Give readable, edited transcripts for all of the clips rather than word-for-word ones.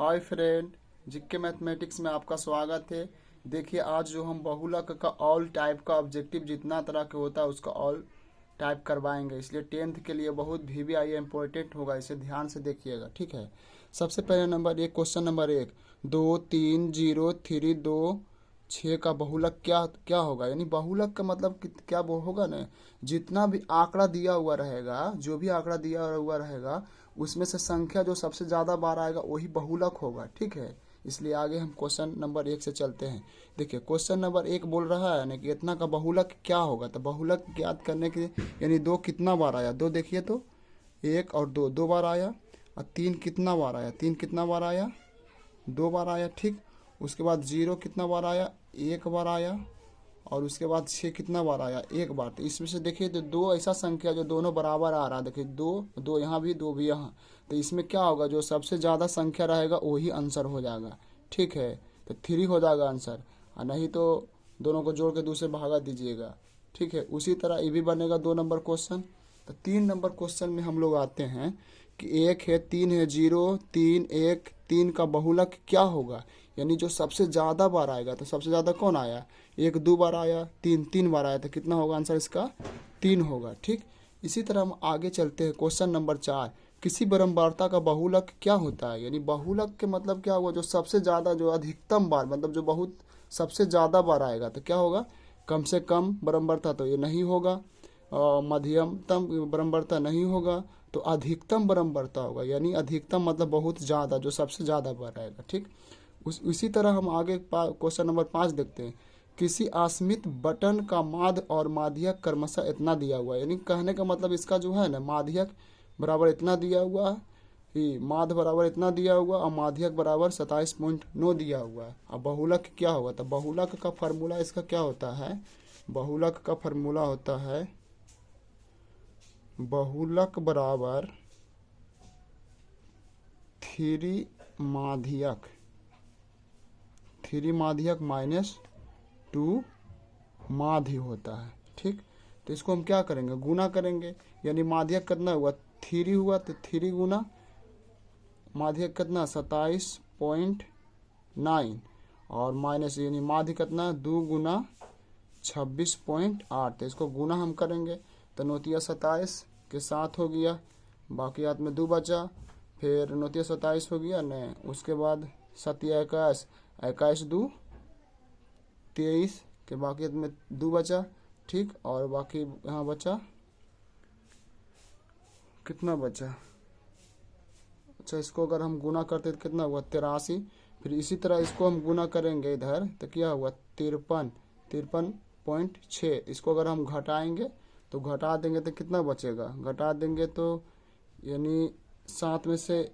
Hi friend, GK mathematics में आपका स्वागत है। देखिए, आज जो हम बहुलक का ऑल टाइप का ऑब्जेक्टिव जितना तरह के होता है उसका ऑल टाइप करवाएंगे, इसलिए 10th के लिए बहुत VVI इम्पोर्टेंट होगा, इसे ध्यान से देखिएगा। ठीक है, सबसे पहले नंबर एक, क्वेश्चन नंबर एक, 2 3 0 3 2 6 का बहुलक क्या क्या होगा। यानी बहुलक का मतलब क्या वो होगा ना, जितना भी आंकड़ा दिया हुआ रहेगा, जो भी आंकड़ा दिया हुआ रहेगा उसमें से संख्या जो सबसे ज़्यादा बार आएगा वही बहुलक होगा। ठीक है, इसलिए आगे हम क्वेश्चन नंबर एक से चलते हैं। देखिए, क्वेश्चन नंबर एक बोल रहा है ना कि इतना का बहुलक क्या होगा। तो बहुलक ज्ञात करने के लिए, यानी दो कितना बार आया, दो देखिए तो एक और दो, दो बार आया। और तीन कितना बार आया, तीन कितना बार आया, दो बार आया। ठीक, उसके बाद जीरो कितना बार आया, एक बार आया। और उसके बाद 6 कितना बार आया, एक बार। तो इसमें से देखिए तो दो ऐसा संख्या जो दोनों बराबर आ रहा है। देखिए दो, दो यहाँ भी, दो भी यहाँ। तो इसमें क्या होगा, जो सबसे ज़्यादा संख्या रहेगा वही आंसर हो जाएगा। ठीक है, तो 3 हो जाएगा आंसर, और नहीं तो दोनों को जोड़ के दूसरे भागा दीजिएगा। ठीक है, उसी तरह ये भी बनेगा 2 नंबर क्वेश्चन। तो 3 नंबर क्वेश्चन में हम लोग आते हैं कि 1 है, 3 है, 0 3 1 3 का बहुलक क्या होगा। यानी जो सबसे ज़्यादा बार आएगा, तो सबसे ज़्यादा कौन आया, एक दो बार आया, तीन तीन बार आया, तो कितना होगा आंसर इसका, 3 होगा। ठीक, इसी तरह हम आगे चलते हैं। क्वेश्चन नंबर 4, किसी बारंबारता का बहुलक क्या होता है। यानी बहुलक के मतलब क्या हुआ, जो सबसे ज़्यादा, जो अधिकतम बार, मतलब जो बहुत सबसे ज़्यादा बार आएगा। तो क्या होगा, कम से कम बारंबारता तो ये नहीं होगा, मध्यमतम बारंबारता नहीं होगा, तो अधिकतम बारंबारता होगा। यानी अधिकतम मतलब बहुत ज़्यादा, जो सबसे ज़्यादा बार आएगा। ठीक, उसी तरह हम आगे क्वेश्चन नंबर 5 देखते हैं। किसी आसमित बटन का माध्य और माध्यक क्रमशः इतना दिया हुआ है। यानी कहने का मतलब इसका जो है ना, माध्यक बराबर इतना दिया हुआ है, माध्य बराबर इतना दिया हुआ, और माध्यक बराबर 27.9 दिया हुआ है। अब बहुलक क्या होगा, तो बहुलक का फार्मूला इसका क्या होता है, बहुलक का फार्मूला होता है बहुलक बराबर 3 माध्यक, 3 माध्यक माइनस 2 माध्य होता है। ठीक, तो इसको हम क्या करेंगे, गुना करेंगे। यानी माध्यक कितना हुआ, 3 हुआ, तो 3 गुना माध्यक कितना 27.9, और माइनस यानी माध्य कितना 2 गुना 26.8। तो इसको गुना हम करेंगे, तो नौतिया 27 के साथ हो गया, बाकी हाथ में 2 बचा, फिर नौतिया 27 हो गया न, उसके बाद 7 21, 21 2 23 के, बाकी में 2 बचा। ठीक, और बाकी यहाँ बचा कितना बचा, अच्छा इसको अगर हम गुना करते तो कितना हुआ 83। फिर इसी तरह इसको हम गुना करेंगे इधर, तो क्या हुआ 53.6। इसको अगर हम घटाएंगे तो घटा देंगे तो कितना बचेगा, घटा देंगे तो यानी 7 में से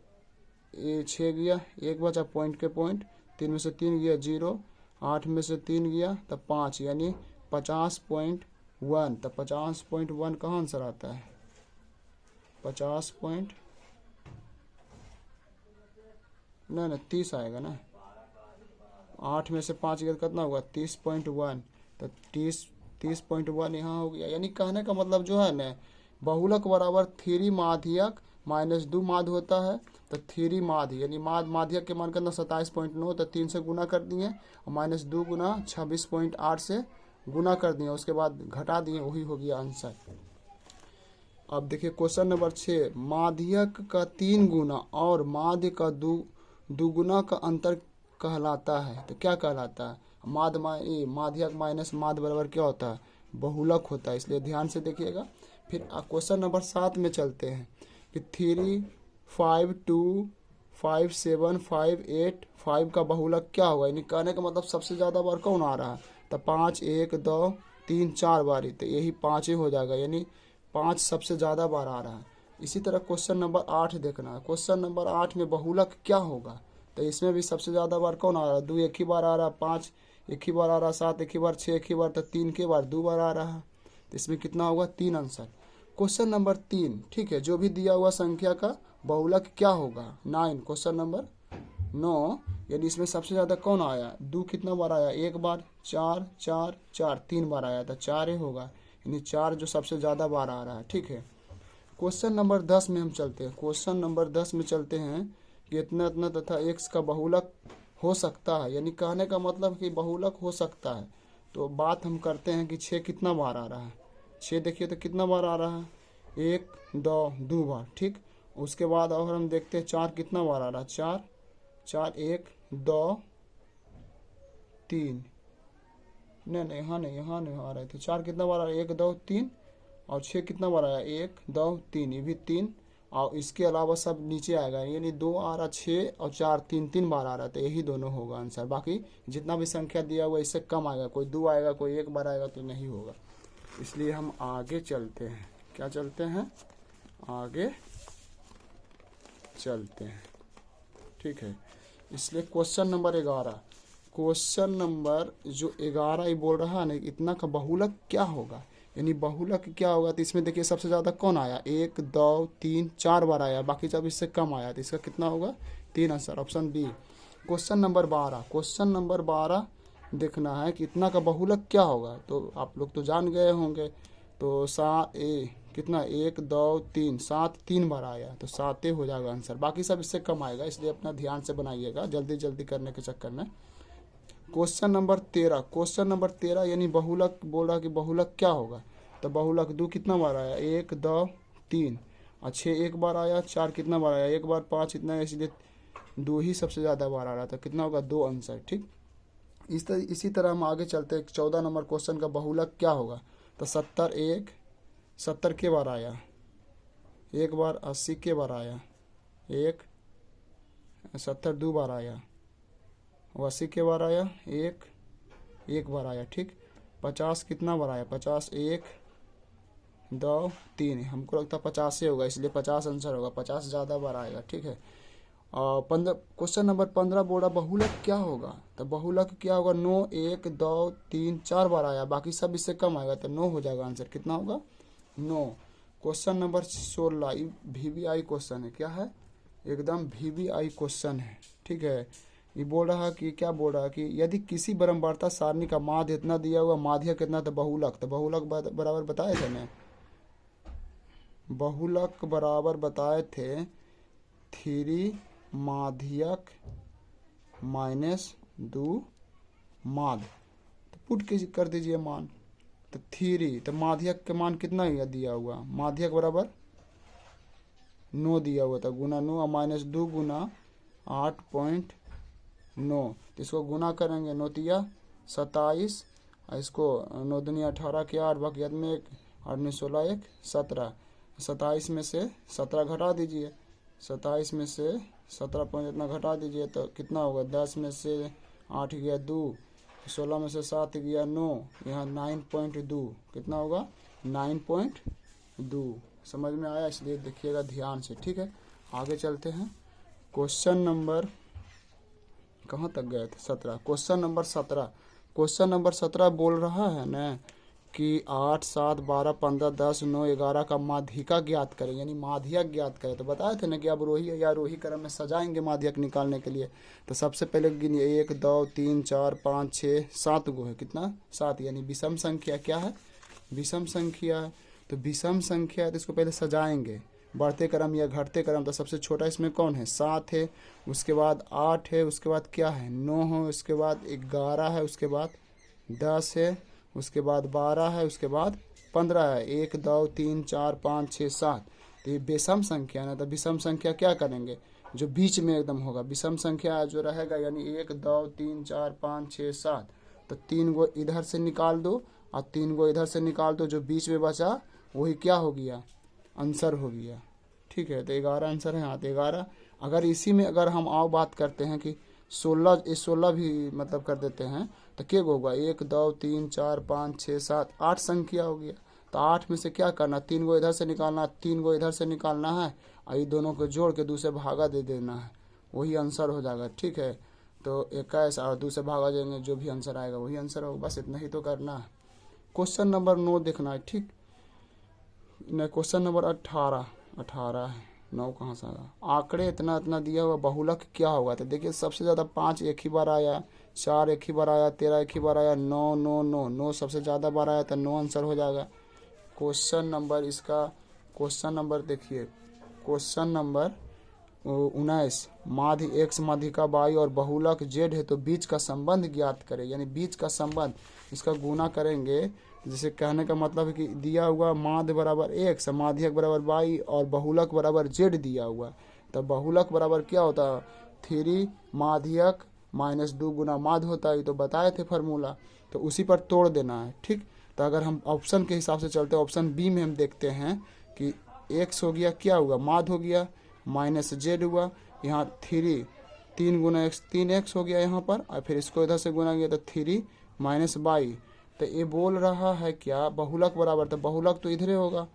6 गया, एक बचा पॉइंट के पॉइंट, 3 में से 3 गया 0, 8 में से 3 गया तब 5, यानी 50.1। तब 50.1 कहाँ आंसर आता है, 50 पॉइंट नहीं 30 आएगा ना, 8 में से 5 गया कितना हुआ 30.1। तो 30.1 यहाँ हो गया। यानी कहने का मतलब जो है ना, बहुलक बराबर 3 माध्यक माइनस 2 माध्य होता है। तो 3 माध्य यानी माध्यक के मान करना 27.9, तो 3 से गुना कर दिए, और माइनस 2 गुना 26.8 से गुना कर दिए, उसके बाद घटा दिए, वही हो गया आंसर। अब देखिए क्वेश्चन नंबर 6, माध्यक का 3 गुना और माध्य का दुगुना का अंतर कहलाता है। तो क्या कहलाता है, माध्यक माइनस माध्य बराबर क्या होता है, बहुलक होता है, इसलिए ध्यान से देखिएगा। फिर क्वेश्चन नंबर 7 में चलते हैं कि 3 5 2 5 7 5 8 5 का बहुलक क्या होगा। यानी कहने का मतलब सबसे ज़्यादा बार कौन आ रहा है, तो 5 1 2 3 4 बार, तो यही 5 ही हो जाएगा, यानी 5 सबसे ज़्यादा बार आ रहा है। इसी तरह क्वेश्चन नंबर 8 देखना है। क्वेश्चन नंबर 8 में बहुलक क्या होगा, तो इसमें भी सबसे ज़्यादा बार कौन आ रहा है, 2 एक ही बार आ रहा है, 5 एक ही बार आ रहा है, 7 एक ही बार, 6 एक ही बार, तो 3 के बार 2 बार आ रहा है। तो इसमें कितना होगा 3 आंसर। क्वेश्चन नंबर 3, ठीक है, जो भी दिया हुआ संख्या का बहुलक क्या होगा, 9। क्वेश्चन नंबर 9, यानी इसमें सबसे ज़्यादा कौन आया, 2 कितना बार आया, एक बार, 4 4 4 3 बार आया, था 4 ही होगा, यानी 4 जो सबसे ज़्यादा बार आ रहा है। ठीक है, क्वेश्चन नंबर 10 में हम चलते हैं। क्वेश्चन नंबर 10 में चलते हैं कि इतना इतना तथा x का बहुलक हो सकता है, यानी कहने का मतलब कि बहुलक हो सकता है। तो बात हम करते हैं कि 6 कितना बार आ रहा है। 6 देखिए तो कितना बार आ रहा है, 1 2 2 बार, ठीक। उसके बाद और हम देखते हैं 4 कितना बार आ रहा है, 4 4 1 2 3, नहीं यहाँ नहीं आ रहे थे। 4 कितना बार आ रहा है, 1 2 3, और 6 कितना बार आया, 1 2 3, ये भी 3, और इसके अलावा सब नीचे आएगा, यानी 2 आ रहा, 6 और 4 3 3 बार आ रहा है, तो यही दोनों होगा आंसर। बाकी जितना भी संख्या दिया हुआ इससे कम आएगा, कोई 2 आएगा, कोई 1 बार आएगा, तो नहीं होगा। इसलिए हम आगे चलते हैं। क्या चलते हैं, आगे चलते हैं, ठीक है। इसलिए क्वेश्चन नंबर 11, क्वेश्चन नंबर जो 11 ये बोल रहा है ना, इतना का बहुलक क्या होगा, यानी बहुलक क्या होगा। तो इसमें देखिए सबसे ज़्यादा कौन आया, 1 2 3 4 बार आया, बाकी जब इससे कम आया तो इसका कितना होगा, 3 answer, option B. Question number 12, question number 12 देखना है कि इतना का बहुलक क्या होगा। तो आप लोग तो जान गए होंगे। तो कितना, 1 2 3, 7 3 बार आया, तो 7 हो जाएगा आंसर, बाकी सब इससे कम आएगा, इसलिए अपना ध्यान से बनाइएगा, जल्दी जल्दी करने के चक्कर में। क्वेश्चन नंबर 13, क्वेश्चन नंबर 13 यानी बहुलक बोल रहा कि बहुलक क्या होगा। तो बहुलक 2 कितना बार आया, 1 2 3, और 6 1 बार आया, 4 कितना बार आया, 1 बार, 5 इतना है, इसलिए 2 ही सबसे ज़्यादा बार आ रहा था, कितना होगा, 2 आंसर, ठीक। इसी तरह हम आगे चलते हैं। 14 नंबर क्वेश्चन का बहुलक क्या होगा। तो 70 के बार आया, 1 बार, 80 के बार आया, 1 70 2 बार आया, 80 के बार आया, 1 बार आया, ठीक। 50 कितना बार आया, 50 1 2 3, हमको लगता है 50 से होगा, इसलिए 50 आंसर होगा, 50 ज़्यादा बार आएगा, ठीक है। और 15, क्वेश्चन नंबर 15 बोला बहुलक क्या होगा। तो बहुलक क्या होगा, 9 1 2 3 4 बार आया, बाकी सब इससे कम आएगा, तो 9 हो जाएगा आंसर, कितना होगा, 9। क्वेश्चन नंबर 16 ये VVI क्वेश्चन है, क्या है, एकदम VVI क्वेश्चन है, ठीक है। ये बोल रहा है कि क्या बोल रहा है कि यदि किसी ब्रह्मवार्ता सारणी का माध्य इतना दिया हुआ, माध्य कितना, तो बहुलक बराबर बताए थे ना, बहुलक बराबर बताए थे 3 माध्यक माइनस 2 माध्य। तो पुट कर दीजिए मान, तो 3, तो माध्यक के मान कितना ही दिया हुआ, माध्यक बराबर 9 दिया हुआ था, गुना 9 और माइनस 2 गुना 8.9, तो इसको गुना करेंगे, 9 तिया 27, और इसको 9 दूनी 18 के 8, बाकी में 1, 8 9 16 1 17, 27 में से 17 घटा दीजिए, 27 में से 17 पॉइंट इतना घटा दीजिए, तो कितना होगा, 10 में से 8 गया 2, 16 में से 7 गया 9, यहाँ 9.2, कितना होगा, 9.2। समझ में आया, इसलिए देखिएगा ध्यान से, ठीक है। आगे चलते हैं। क्वेश्चन नंबर कहाँ तक गए थे, 17, क्वेश्चन नंबर 17, क्वेश्चन नंबर 17 बोल रहा है ना कि 8 7 12 15 10 9 11 का माध्यिका ज्ञात करें, यानी माध्यक ज्ञात करें। तो बताए थे ना कि आप रोही या रोही क्रम में सजाएंगे माध्यक निकालने के लिए। तो सबसे पहले गिनिए, 1 2 3 4 5 6 7 गो है, कितना, 7, यानी विषम संख्या क्या है, विषम संख्या है। तो विषम संख्या है तो इसको पहले सजाएंगे, बढ़ते क्रम या घटते क्रम। तो सबसे छोटा इसमें कौन है, 7 है, उसके बाद 8 है, उसके बाद क्या है, 9 है, उसके बाद 11 है, उसके बाद 10 है, उसके बाद 12 है, उसके बाद 15 है, 1 2 3 4 5 6 7। तो ये विषम संख्या ना, तो विषम संख्या क्या करेंगे, जो बीच में एकदम होगा, विषम संख्या जो रहेगा, यानी 1 2 3 4 5 6 7, तो 3 गो इधर से निकाल दो और 3 गो इधर से निकाल दो, जो बीच में बचा वही क्या हो गया, आंसर हो गया, ठीक है। तो 11 आंसर है, हाँ। तो 11, अगर इसी में अगर हम आओ बात करते हैं कि 16 भी मतलब कर देते हैं, तो क्या होगा, 1 2 3 4 5 6 7 8 संख्या हो गया। तो 8 में से क्या करना, 3 गो इधर से निकालना, 3 गो इधर से निकालना है, और ये दोनों को जोड़ के 2 से भागा दे देना है, वही आंसर हो जाएगा, ठीक है। तो 21 और 2 से भागा देंगे, जो भी आंसर आएगा वही आंसर होगा, बस इतना ही तो करना है। क्वेश्चन नंबर 9 देखना है, ठीक। नहीं, क्वेश्चन नंबर 18 है, 9 कहाँ से आया, आंकड़े इतना इतना दिया हुआ, बहुलक क्या होगा। तो देखिए सबसे ज़्यादा 5 एक ही बार आया, 4 एक ही बार आया, 13 एक ही बार आया, 9 9 9 9 सबसे ज़्यादा बार आया, तो 9 आंसर हो जाएगा। क्वेश्चन नंबर इसका, क्वेश्चन नंबर देखिए, क्वेश्चन नंबर 19 माध्य x माध्यिका y और बहुलक z है, तो बीच का संबंध ज्ञात करें। यानी बीच का संबंध इसका गुना करेंगे। जैसे कहने का मतलब है कि दिया हुआ माध्य बराबर x, माध्यक बराबर y और बहुलक बराबर z दिया हुआ, तो बहुलक बराबर क्या होता है 3 माध्यक माइनस 2 गुना माध्य होता है। तो बताए थे फार्मूला, तो उसी पर तोड़ देना है। ठीक, तो अगर हम ऑप्शन के हिसाब से चलते हैं, ऑप्शन बी में हम देखते हैं कि x हो गया क्या हुआ माध्य हो गया माइनस z हुआ, यहाँ 3 गुना x 3x हो गया यहाँ पर, और फिर इसको इधर से गुना किया तो 3 माइनस y। तो ये बोल रहा है क्या बहुलक बराबर, तो बहुलक तो इधर होगा।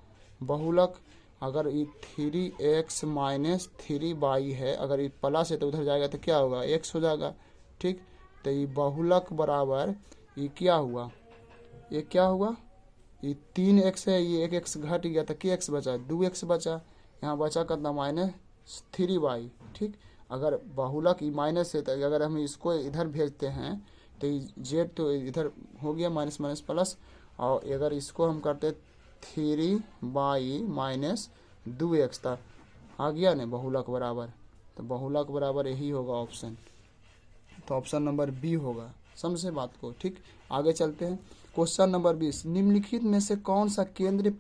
बहुलक अगर ये 3x माइनस 3y है, अगर ये प्लस है तो उधर जाएगा तो क्या होगा x हो जाएगा। ठीक, तो ये बहुलक बराबर ये क्या हुआ, ये क्या हुआ, ये 3x है, ये 1x घट गया तो क्या x बचा 2x बचा, यहाँ बचा कितना माइनस 3y। ठीक, अगर बहुलक ई माइनस है तो अगर हम इसको इधर भेजते हैं तो z तो इधर हो गया माइनस माइनस प्लस, और अगर इसको हम करते 3y माइनस 2x था आ गया ना बहुलक बराबर, तो बहुलक बराबर यही होगा ऑप्शन, तो ऑप्शन नंबर बी होगा। समझे बात को। ठीक, आगे चलते हैं। क्वेश्चन नंबर 20, निम्नलिखित में से कौन सा केंद्रीय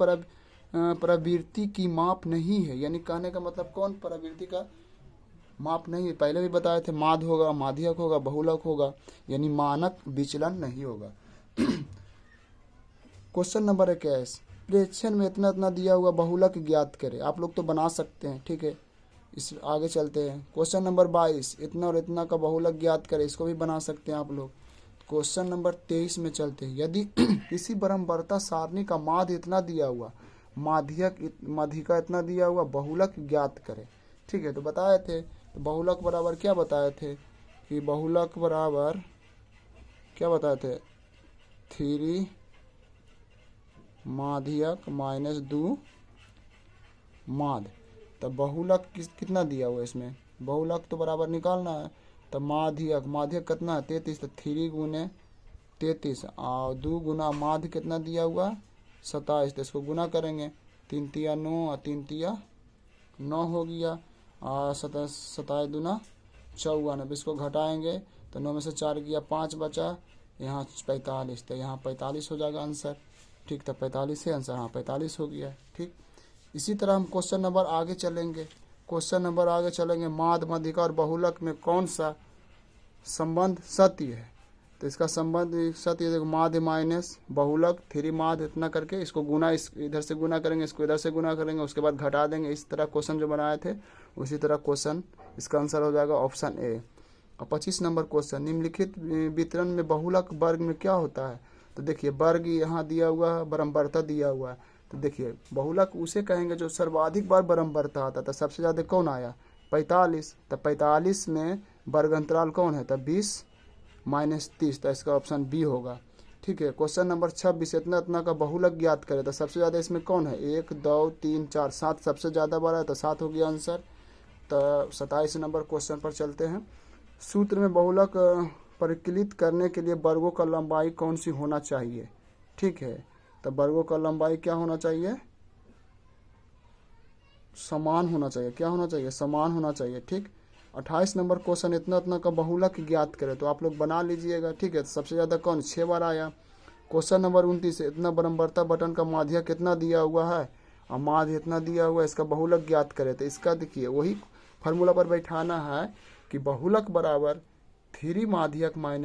प्रवृत्ति की माप नहीं है। यानी कहने का मतलब कौन प्रवृत्ति का माप नहीं है, पहले भी बताए थे माध्य होगा, माध्यक होगा, बहुलक होगा, यानी मानक विचलन नहीं होगा। क्वेश्चन नंबर 21, प्रेक्षण में इतना इतना दिया हुआ बहुलक ज्ञात करें। आप लोग तो बना सकते हैं, ठीक है। इस आगे चलते हैं। क्वेश्चन नंबर 22, इतना और इतना का बहुलक ज्ञात करें, इसको भी बना सकते हैं आप लोग। क्वेश्चन नंबर 23 में चलते हैं। यदि किसी बरम्बरता सारणी का माध्य इतना दिया हुआ, माध्यिका इतना दिया हुआ, बहुलक ज्ञात करें। ठीक है, तो बताए थे तो बहुलक बराबर क्या बताए थे कि बहुलक बराबर क्या बताए थे 3 माध्यक माइनस 2 माध्य। तो बहुलक कितना दिया हुआ है इसमें, बहुलक तो बराबर निकालना है। तो माध्यक कितना है 33, तो 3 गुने 33 और 2 गुना माध्य कितना दिया हुआ 27, तो इसको गुना करेंगे 3 तिया 9 और 3 तिया 9 हो गया, और 27 दूना 54। अब इसको घटाएंगे तो 9 में से 4 गया 5 बचा, यहाँ 45, तो यहाँ 45 हो जाएगा आंसर। ठीक, तो 45 है आंसर, हाँ 45 हो गया। ठीक, इसी तरह हम क्वेश्चन नंबर आगे चलेंगे। माध्य, माध्यिका और बहुलक में कौन सा संबंध सत्य है। तो इसका संबंध सत्य है, माध्य माइनस बहुलक 3 माध्य इतना करके इसको गुना, इस इधर से गुना करेंगे, इसको इधर से गुना करेंगे, उसके बाद घटा देंगे। इस तरह क्वेश्चन जो बनाए थे उसी तरह क्वेश्चन, इसका आंसर हो जाएगा ऑप्शन ए। और 25 नंबर क्वेश्चन, निम्नलिखित वितरण में बहुलक वर्ग में क्या होता है। तो देखिए वर्ग यहाँ दिया हुआ है, बरम्बरता दिया हुआ है। तो देखिए बहुलक उसे कहेंगे जो सर्वाधिक बार बरम्बरता आता था। सबसे ज़्यादा कौन आया 45, तो 45 में वर्ग अंतराल कौन है, तो 20 माइनस 30, तो इसका ऑप्शन बी होगा। ठीक है, क्वेश्चन नंबर 26, इतना इतना का बहुलक ज्ञात करें। तो सबसे ज़्यादा इसमें कौन है 1 2 3 4 7, सबसे ज़्यादा बार है तो 7 हो गया आंसर। तो 27 नंबर क्वेश्चन पर चलते हैं। सूत्र में बहुलक परिकलित करने के लिए वर्गों का लंबाई कौन सी होना चाहिए। ठीक है, तो वर्गों का लंबाई क्या होना चाहिए, समान होना चाहिए। क्या होना चाहिए, समान होना चाहिए। ठीक, 28 नंबर क्वेश्चन, इतना इतना का बहुलक ज्ञात करें। तो आप लोग बना लीजिएगा। ठीक है, तो सबसे ज़्यादा कौन 6 बार आया। क्वेश्चन नंबर 29, इतना बरम्बरता बटन का माध्य कितना दिया हुआ है और माध्य इतना दिया हुआ है, इसका बहुलक ज्ञात करें। तो इसका देखिए वही फार्मूला पर बैठाना है कि बहुलक बराबर 3 माध्यक माइनस